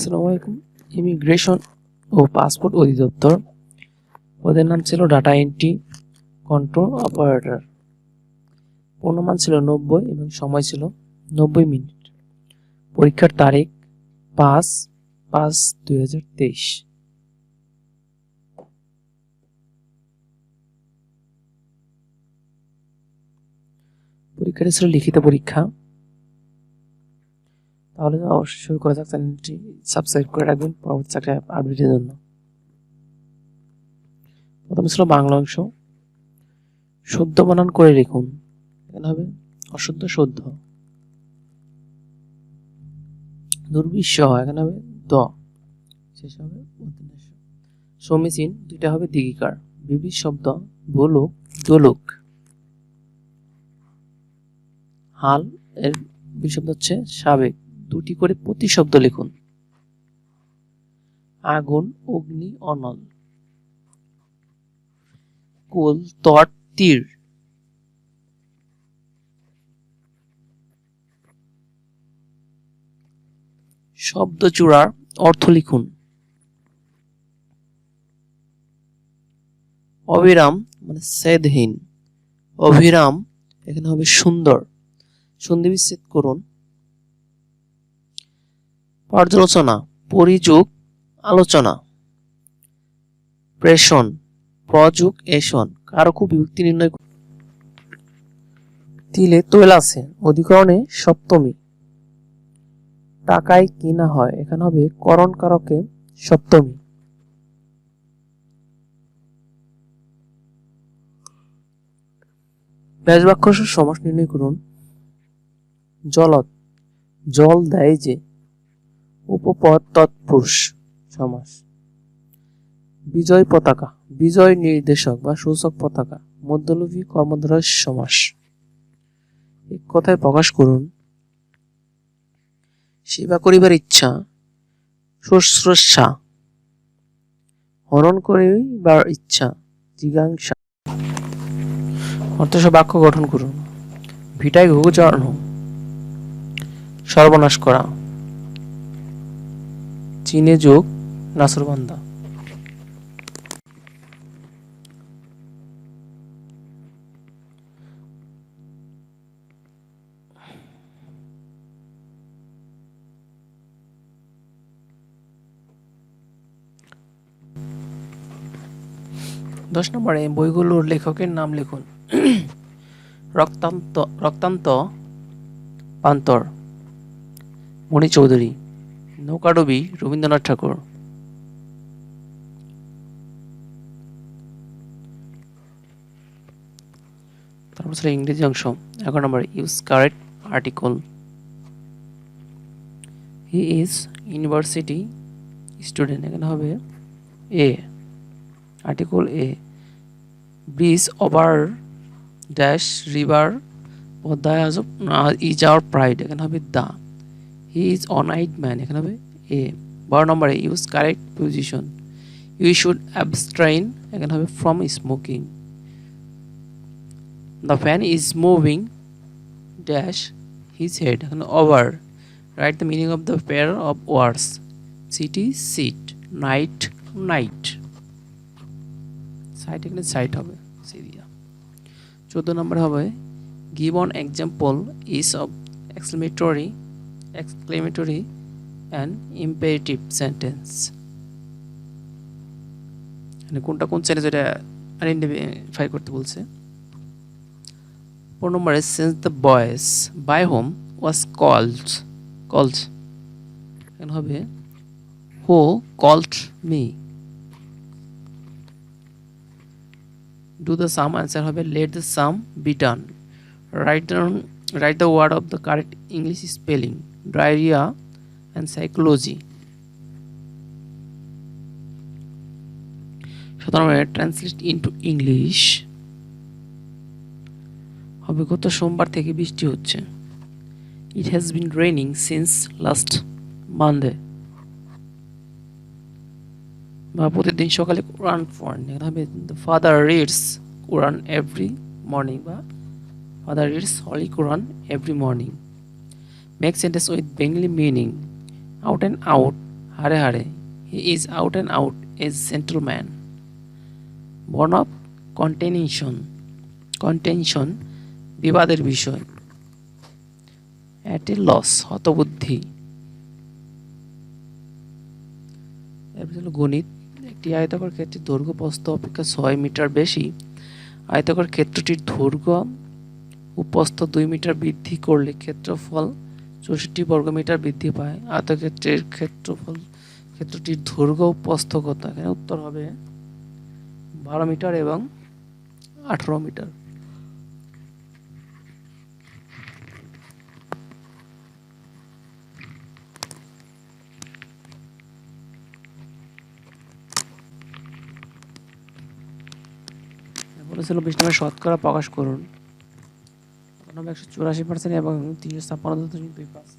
আসসালামু আলাইকুম। ইমিগ্রেশন ও পাসপোর্ট অধিদপ্তর, পদের নাম ছিল ডাটা এন্ট্রি কন্ট্রোল অপারেটর। পূর্ণমান ছিল 90 এবং সময় ছিল 90 মিনিট। পরীক্ষার তারিখ 5/5/2023। পরীক্ষাটি ছিল লিখিত পরীক্ষা। তাহলে অবশ্যই শুরু করা যাক। চ্যানেলটি সাবস্ক্রাইব করে রাখবেন পরবর্তী চাকরি আপডেটের জন্য। প্রথমে ছিল বাংলা অংশ। শুদ্ধ বানান করে লিখুন। এখানে হবে অশুদ্ধ শুদ্ধ। দুর্বিষ এখানে হবে দ, শেষ হবে উদ্দেশ্য। সমীচীন দুইটা হবে দীর্ঘিকার। বিবিধ শব্দ ভুলুক দোলুক। হাল এর বিশব্দ হচ্ছে সাবেক। দুটি করে প্রতিশব্দ লিখুন। আগুন অগ্নি অনল। কুল তট তীর। শব্দ চূড়ার অর্থ লিখুন। অবিরাম মানে ছেদহীন। অভিরাম এখানে হবে সুন্দর। সন্ধি বিচ্ছেদ করুন। পর্যালোচনা পরিযোগ আলোচনা। প্রেষণ প্রযোগ এষণ। কারক ও বিভক্তি নির্ণয় করুন। তিলে তৈল আছে অধিকরণে সপ্তমী। টাকায় কিনা হয় এখানে হবে করণ কারকে সপ্তমী। ব্যাস বাক্য সমাস নির্ণয় করুন। জলদ জল দেয় যে। উপপদ তৎপুরুষ সমাস। বিজয় পতাকা বিজয় নির্দেশক বা সূচক পতাকা মধ্যলোভী কর্মধারয় সমাস। এক কথায় প্রকাশ করুন। সেবা করিবার ইচ্ছা শুশ্রূষা। হরণ করিবার ইচ্ছা জিজ্ঞাসা। অর্থসহ বাক্য গঠন করুন। ভিটায় ঘুঘু চড়ানো সর্বনাশ করা। চীনে যোগ নাসরবান্দা। দশ নম্বরে বইগুলোর লেখকের নাম লিখুন। রক্তান্ত পান্তর মণি চৌধুরী। নৌকাডুবি রবীন্দ্রনাথ ঠাকুর। তারপর ছিল ইংরেজি অংশ। 11 নম্বর use correct article. He is university student এখানে হবে A. Article A. Bridge over dash river Padma is our pride এখানে হবে দা। হি ইজ অনাইড ম্যান এখানে হবে এ। 12 নম্বরে use correct position. You should abstain এখানে হবে from smoking. The fan is moving dash his head এখানে over. Write the meaning of the pair of words. City sit night knight. Site এখানে site হবে সিরিয়া। 14 নম্বর হবে give on example is of exclamatory and imperative sentence. মানে কোনটা কোন sentence এটা আইডেন্টিফাই করতে বলছে। 4 নম্বরে since the boys by home was called এখানে হবে who called me. Do the sum answer হবে let the sum be done. Write the word of the correct English spelling. Diarrhea and psychology. সুতরাং translate into English হবে গত সোমবার থেকে বৃষ্টি হচ্ছে। It has been raining since last Monday. বা প্রতিদিন সকালে কোরআন পড়েন এখানে হবে the father reads Quran every morning বা father reads Holy Quran every morning. Make sentence with Bengali meaning. Out and out হারে হারে, he is out and out A gentleman. Born of contention, contention বিবাদের বিষয়। At a loss হতবুদ্ধি। এরপর হলো গণিত। একটি আয়তাকার ক্ষেত্রের দৈর্ঘ্য প্রস্থ অপেক্ষা 6 মিটার বেশি। আয়তাকার ক্ষেত্রটির দৈর্ঘ্য ও প্রস্থ 2 মিটার বৃদ্ধি করলে ক্ষেত্রফল 64 বর্গমিটার বৃদ্ধি পায়। আয়তক্ষেত্রের ক্ষেত্রটির দৈর্ঘ্য ও প্রস্থ কত? এখানে উত্তর হবে 12 মিটার এবং 18 মিটার। বলেছিল 20 নম্বর শতকরা প্রকাশ করুন। 184% এবং 356.25%।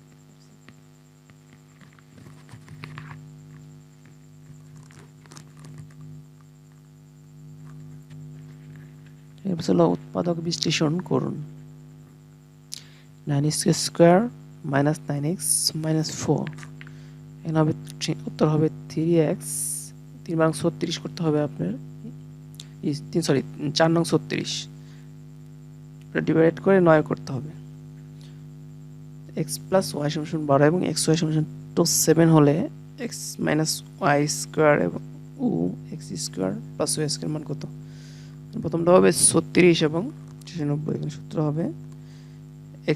এরপর হলো উৎপাদক বিশ্লেষণ করুন। 9x square minus 9x minus 4, এখানে হবে উত্তর হবে 3x, 3 বাং 36 করতে হবে আপনার, 4 নং 36 ডিভাইড করে 9 করতে হবে। x প্লাস y সমান 12 এবং x y সমান 7 হলে x মাইনাস y স্কোয়ার এবং x square plus y square মান কত? প্রথমটা হবে 36 এবং 96, এখানে সূত্র হবে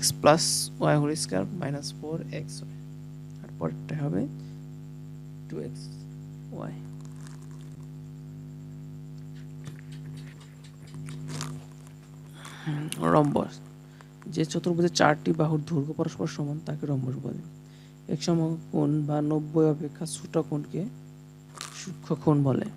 x plus y whole square minus 4xy, আর পরেরটা হবে 2xy। রম্বস, যে চতুর্ভুজের 4টি বাহুর দৈর্ঘ্য পরস্পর সমান তাকে রম্বস বলে। এক সমকোণ বা 90 অপেক্ষা ছোট কোণকে সূক্ষ্মকোণ বলে।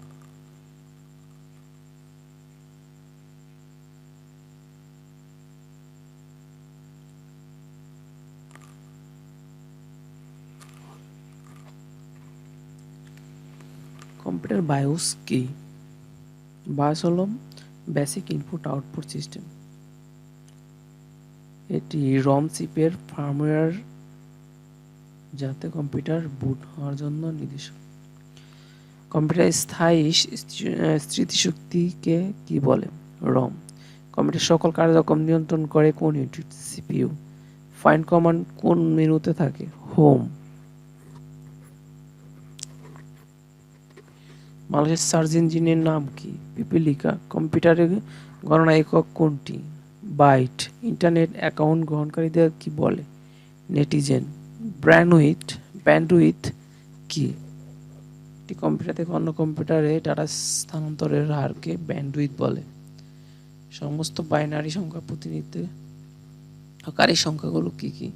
কম্পিউটার বায়োস কি? বায়োস হলো বেসিক ইনপুট আউটপুট সিস্টেম। এটি রম চিপের ফার্মওয়্যার যাতে কম্পিউটার বুট হওয়ার জন্য নির্দেশক। কম্পিউটার স্থায়ী স্মৃতিশক্তিকে কি বলে? রম। কম্পিউটার সকল কার্যক্রম নিয়ন্ত্রণ করে কোন ইউনিট? সিপিইউ। ফাইন্ড কমান্ড কোন মেনুতে থাকে? হোম। বাংলাদেশের সার্চ ইঞ্জিনের নাম কি? পিপিলিকা। কম্পিউটারের গণনা একক কোনটি? বাইট। ইন্টারনেট অ্যাকাউন্ট গ্রহণকারীদের কি বলে? নেটিজেন। ব্যান্ডউইথ কি? একটি কম্পিউটার থেকে অন্য কম্পিউটারে ডাটা স্থানান্তরের হারকে ব্যান্ডউইথ বলে। সমস্ত বাইনারি সংখ্যা প্রতিনিধিত্বকারী সংখ্যাগুলো কি কি?